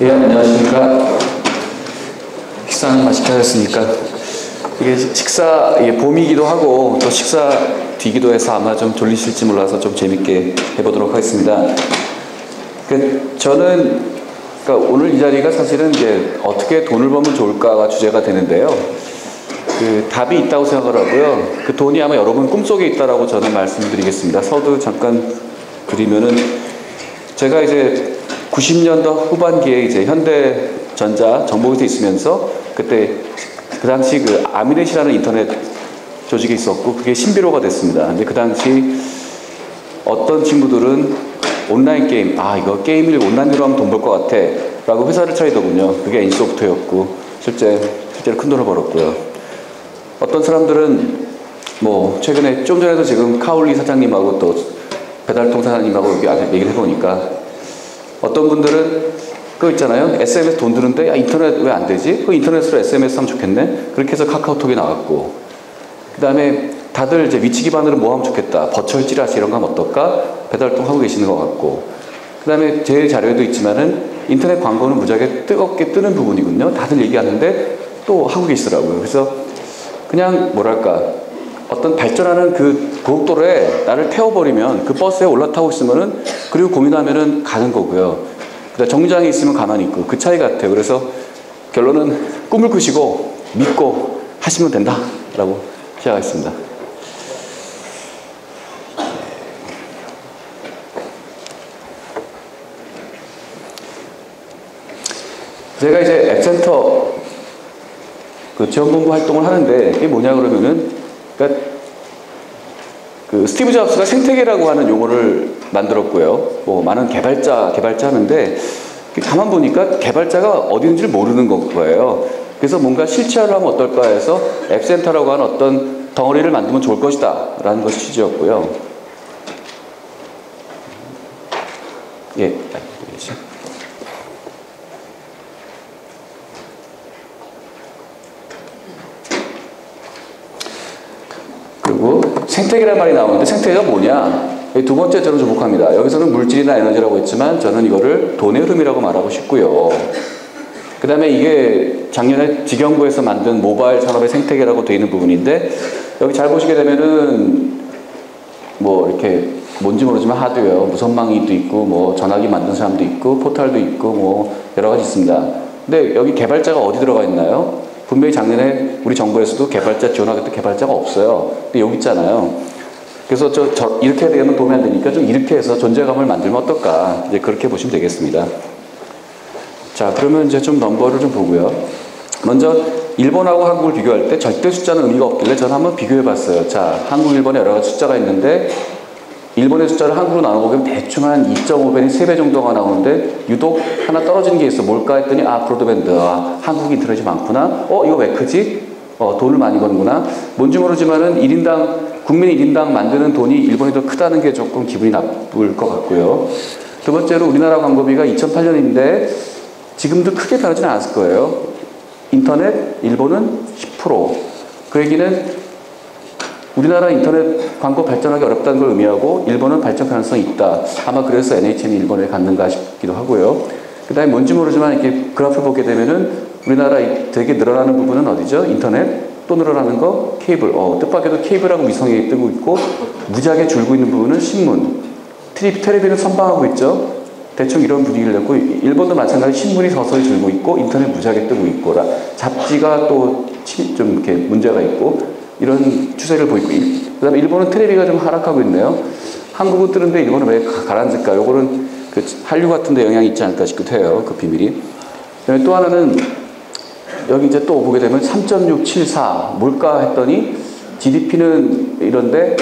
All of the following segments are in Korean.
예, 안녕하십니까. 식사는 맛있게 하셨습니까? 이게 식사 봄이기도 하고 또 식사 뒤기도 해서 아마 좀 졸리실지 몰라서 좀 재밌게 해보도록 하겠습니다. 저는 오늘 이 자리가 사실은 이제 어떻게 돈을 벌면 좋을까가 주제가 되는데요. 답이 있다고 생각을 하고요. 그 돈이 아마 여러분 꿈속에 있다라고 저는 말씀드리겠습니다. 서두 잠깐 드리면은 제가 이제 90년도 후반기에 이제 현대전자 정보기술에 있으면서 그때 그 당시 아미넷이라는 인터넷 조직이 있었고 그게 신비로가 됐습니다. 근데 그 당시 어떤 친구들은 온라인 게임, 이거 게임을 온라인으로 하면 돈 벌 것 같아 라고 회사를 차리더군요. 그게 NC소프트웨어였고 실제로 큰 돈을 벌었고요. 어떤 사람들은 최근에 좀 전에도 지금 카울리 사장님하고 또 배달통 사장님하고 얘기를 해보니까 어떤 분들은 그거 있잖아요. SMS 돈 드는데 인터넷 왜 안 되지? 그 인터넷으로 SMS 하면 좋겠네. 그렇게 해서 카카오톡이 나왔고, 그 다음에 다들 이제 위치 기반으로 뭐 하면 좋겠다. 버추얼 찌라시 이런 거 하면 어떨까? 배달통 하고 계시는 것 같고, 그 다음에 제 자료에도 있지만은 인터넷 광고는 무지하게 뜨겁게 뜨는 부분이군요. 다들 얘기하는데 또 하고 계시더라고요. 그래서 그냥 어떤 발전하는 그 고속도로에 나를 태워버리면 그 버스에 올라타고 있으면은 그리고 고민하면은 가는 거고요. 그다음 정류장에 있으면 가만히 있고 그 차이 같아요. 그래서 결론은 꿈을 꾸시고 믿고 하시면 된다라고 시작하겠습니다. 제가 이제 앱센터 지원본부 활동을 하는데 이게 뭐냐 그러면은 스티브 잡스가 생태계라고 하는 용어를 만들었고요. 많은 개발자 하는데 가만 보니까 개발자가 어디인지를 모르는 거예요. 그래서 뭔가 실체화를 하면 어떨까 해서 앱센터라고 하는 어떤 덩어리를 만들면 좋을 것이다 라는 것이 취지였고요. 예. 그리고 생태계라는 말이 나오는데 생태계가 뭐냐? 두 번째 저는 주목합니다. 여기서는 물질이나 에너지라고 했지만 저는 이거를 돈의 흐름이라고 말하고 싶고요. 그 다음에 이게 작년에 지경부에서 만든 모바일 산업의 생태계라고 되어 있는 부분인데 여기 잘 보시게 되면은 이렇게 뭔지 모르지만 하드웨어, 무선망이도 있고 전화기 만든 사람도 있고 포탈도 있고 여러 가지 있습니다. 근데 여기 개발자가 어디 들어가 있나요? 분명히 작년에 우리 정부에서도 개발자 지원하겠다 개발자가 없어요. 근데 여기 있잖아요. 그래서 이렇게 되면 도움이 안 되니까 좀 이렇게 해서 존재감을 만들면 어떨까. 이제 그렇게 보시면 되겠습니다. 자, 그러면 이제 좀 넘버를 좀 보고요. 먼저 일본하고 한국을 비교할 때 절대 숫자는 의미가 없길래 저는 한번 비교해 봤어요. 자, 한국, 일본에 여러 가지 숫자가 있는데 일본의 숫자를 한국으로 나눠보면 대충 한 2.5배니 3배 정도가 나오는데 유독 하나 떨어지는 게 있어. 뭘까 했더니 브로드밴드. 한국 인터넷이 많구나. 이거 왜 크지? 돈을 많이 버는구나. 뭔지 모르지만은 국민 1인당 만드는 돈이 일본이 더 크다는 게 조금 기분이 나쁠 것 같고요. 두 번째로 우리나라 광고비가 2008년인데 지금도 크게 변하지는 않았을 거예요. 인터넷, 일본은 10%. 그 얘기는 우리나라 인터넷 광고 발전하기 어렵다는 걸 의미하고 일본은 발전 가능성이 있다. 아마 그래서 NHN이 일본에 갔는가 싶기도 하고요. 그 다음에 뭔지 모르지만 이렇게 그래프를 보게 되면은 우리나라 되게 늘어나는 부분은 어디죠? 인터넷, 또 늘어나는 거 케이블. 뜻밖에도 케이블하고 위성이 뜨고 있고 무지하게 줄고 있는 부분은 신문. 텔레비는 선방하고 있죠. 대충 이런 분위기를 냈고 일본도 마찬가지로 신문이 서서히 줄고 있고 인터넷 무지하게 뜨고 있고 잡지가 또 좀 이렇게 문제가 있고 이런 추세를 보이고 그 다음에 일본은 텔레비가 좀 하락하고 있네요. 한국은 뜨는데 일본은 왜 가라앉을까? 요거는 한류 같은 데 영향이 있지 않을까 싶기도 해요. 그 비밀이. 그다음에 또 하나는 여기 이제 또 보게 되면 3.674 뭘까 했더니 GDP는 이런데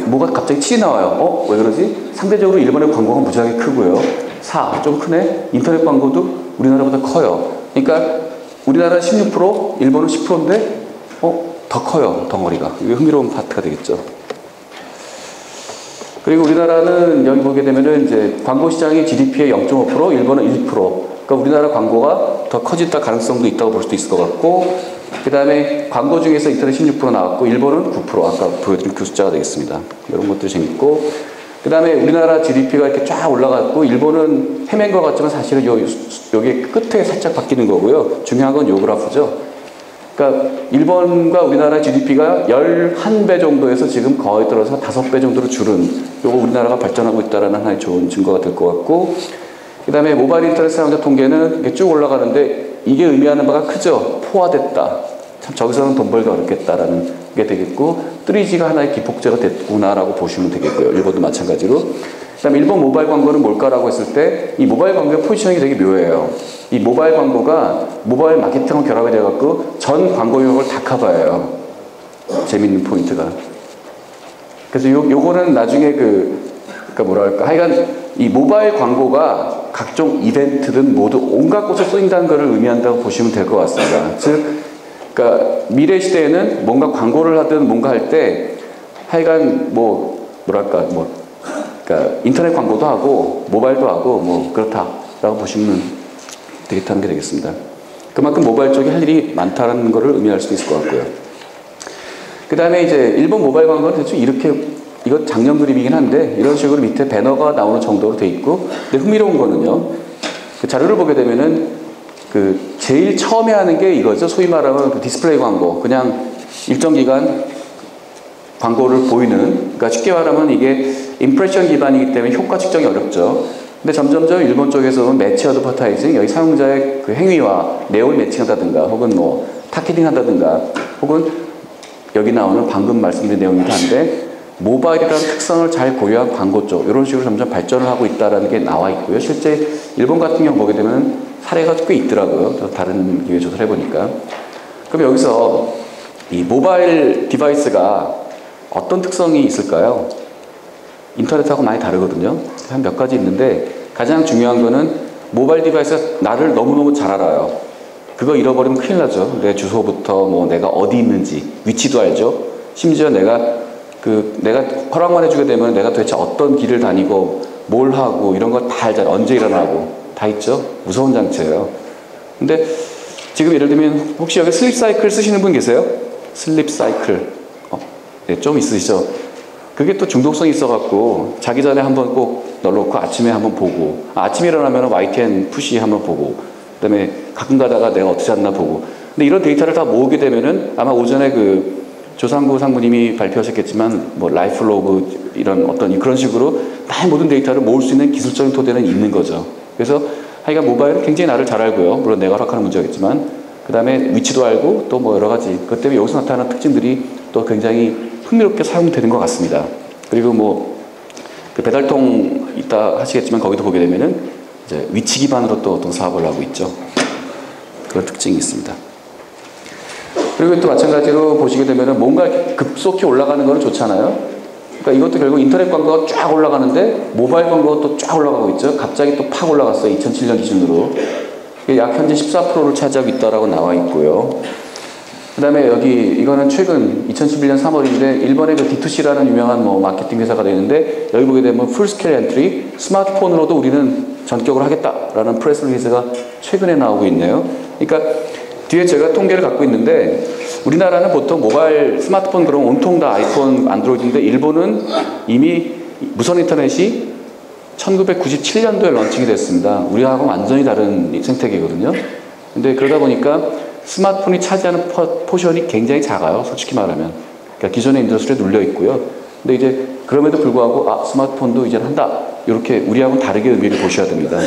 뭐가 갑자기 7이 나와요. 왜 그러지? 상대적으로 일본의 광고가 무지하게 크고요. 4, 좀 크네. 인터넷 광고도 우리나라보다 커요. 그러니까 우리나라 16%, 일본은 10%인데 더 커요, 덩어리가. 이게 흥미로운 파트가 되겠죠. 그리고 우리나라는 여기 보게 되면은 이제 광고 시장이 GDP의 0.5%, 일본은 1%. 그러니까 우리나라 광고가 더 커질 가능성도 있다고 볼 수도 있을 것 같고, 그 다음에 광고 중에서 인터넷 16% 나왔고, 일본은 9%. 아까 보여드린 그 숫자가 되겠습니다. 이런 것도 재밌고, 그 다음에 우리나라 GDP가 이렇게 쫙 올라갔고 일본은 헤맨 것 같지만 사실은 요 여기 끝에 살짝 바뀌는 거고요. 중요한 건 요 그래프죠. 그러니까 일본과 우리나라 GDP가 11배 정도에서 지금 거의 들어서 5배 정도로 줄은 요거 우리나라가 발전하고 있다는 하나의 좋은 증거가 될 것 같고, 그 다음에 모바일 인터넷 사용자 통계는 이게 쭉 올라가는데 이게 의미하는 바가 크죠. 포화됐다. 참 저기서는 돈 벌기 어렵겠다라는 게 되겠고, 3G가 하나의 기폭제가 됐구나라고 보시면 되겠고요. 일본도 마찬가지로. 그 다음에 일본 모바일 광고는 뭘까라고 했을 때 이 모바일 광고의 포지셔닝이 되게 묘해요. 이 모바일 광고가 모바일 마케팅과 결합이 돼갖고 전 광고 영역을 다 커버해요. 재밌는 포인트가. 그래서 요거는 나중에 그러니까 뭐랄까, 하여간 이 모바일 광고가 각종 이벤트든 모두 온갖 곳에 쓰인다는 것을 의미한다고 보시면 될 것 같습니다. 즉, 그러니까 미래 시대에는 뭔가 광고를 하든 뭔가 할 때 하여간 뭐랄까, 그러니까 인터넷 광고도 하고 모바일도 하고 뭐 그렇다라고 보시면 되겠다는 게 되겠습니다. 그만큼 모바일 쪽에 할 일이 많다는 것을 의미할 수 있을 것 같고요. 그 다음에 이제 일본 모바일 광고는 대충 이렇게, 이거 작년 그림이긴 한데 이런 식으로 밑에 배너가 나오는 정도로 돼 있고, 근데 흥미로운 거는요, 그 자료를 보게 되면은 그 제일 처음에 하는 게 이거죠. 소위 말하면 그 디스플레이 광고, 그냥 일정 기간 광고를 보이는, 그러니까 쉽게 말하면 이게 임프레션 기반이기 때문에 효과 측정이 어렵죠. 근데 점점점 일본 쪽에서는 매치 어드버타이징, 여기 사용자의 그 행위와 내용을 매칭한다든가, 혹은 뭐 타겟팅 한다든가, 혹은 여기 나오는 방금 말씀드린 내용이긴 한데 모바일이라는 특성을 잘 고려한 광고 쪽, 이런 식으로 점점 발전을 하고 있다는 게 나와 있고요. 실제 일본 같은 경우 보게 되면 사례가 꽤 있더라고요. 다른 기회 조사를 해보니까. 그럼 여기서 이 모바일 디바이스가 어떤 특성이 있을까요? 인터넷하고 많이 다르거든요. 한 몇 가지 있는데 가장 중요한 거는 모바일 디바이스가 나를 너무너무 잘 알아요. 그거 잃어버리면 큰일 나죠. 내 주소부터 뭐 내가 어디 있는지 위치도 알죠. 심지어 내가 허락만 해주게 되면 내가 도대체 어떤 길을 다니고 뭘 하고 이런 걸 다 알잖아요. 언제 일어나고 다 있죠. 무서운 장치예요. 근데 지금 예를 들면 혹시 여기 슬립 사이클 쓰시는 분 계세요? 슬립 사이클 네, 좀 있으시죠? 그게 또 중독성이 있어갖고 자기 전에 한번 꼭 넣어놓고 아침에 한번 보고, 아침에 일어나면 YTN 푸시 한번 보고, 그 다음에 가끔 가다가 내가 어떻게 잤나 보고. 근데 이런 데이터를 다 모으게 되면은 아마 오전에 그 조상구 상무님이 발표하셨겠지만 뭐 라이프 로그 이런 어떤 그런 식으로 많은 모든 데이터를 모을 수 있는 기술적인 토대는 있는 거죠. 그래서 하여간 모바일은 굉장히 나를 잘 알고요. 물론 내가 허락하는 문제겠지만, 그 다음에 위치도 알고 또 뭐 여러 가지, 그것 때문에 여기서 나타나는 특징들이 또 굉장히 흥미롭게 사용되는 것 같습니다. 그리고 뭐 그 배달통 있다 하시겠지만 거기도 보게 되면은 이제 위치 기반으로 또 어떤 사업을 하고 있죠. 그런 특징이 있습니다. 그리고 또 마찬가지로 보시게 되면은 뭔가 급속히 올라가는 거는 좋잖아요. 그러니까 이것도 결국 인터넷 광고가 쫙 올라가는데 모바일 광고가 또 쫙 올라가고 있죠. 갑자기 또 팍 올라갔어요. 2007년 기준으로. 약 현재 14%를 차지하고 있다라고 나와 있고요. 그 다음에 여기 이거는 최근 2011년 3월인데 일본의 그 D2C라는 유명한 뭐 마케팅 회사가 되는데, 여기 보게 되면 풀스케일 엔트리, 스마트폰으로도 우리는 전격을 하겠다라는 프레스 리리즈가 최근에 나오고 있네요. 그러니까 뒤에 제가 통계를 갖고 있는데 우리나라는 보통 모바일 스마트폰 그럼 온통 다 아이폰, 안드로이드인데 일본은 이미 무선 인터넷이 1997년도에 런칭이 됐습니다. 우리하고 완전히 다른 생태계거든요. 근데 그러다 보니까 스마트폰이 차지하는 포션이 굉장히 작아요. 솔직히 말하면. 그러니까 기존의 인더스트리에 눌려 있고요. 근데 이제 그럼에도 불구하고 스마트폰도 이제 한다. 이렇게 우리하고는 다르게 의미를 보셔야 됩니다.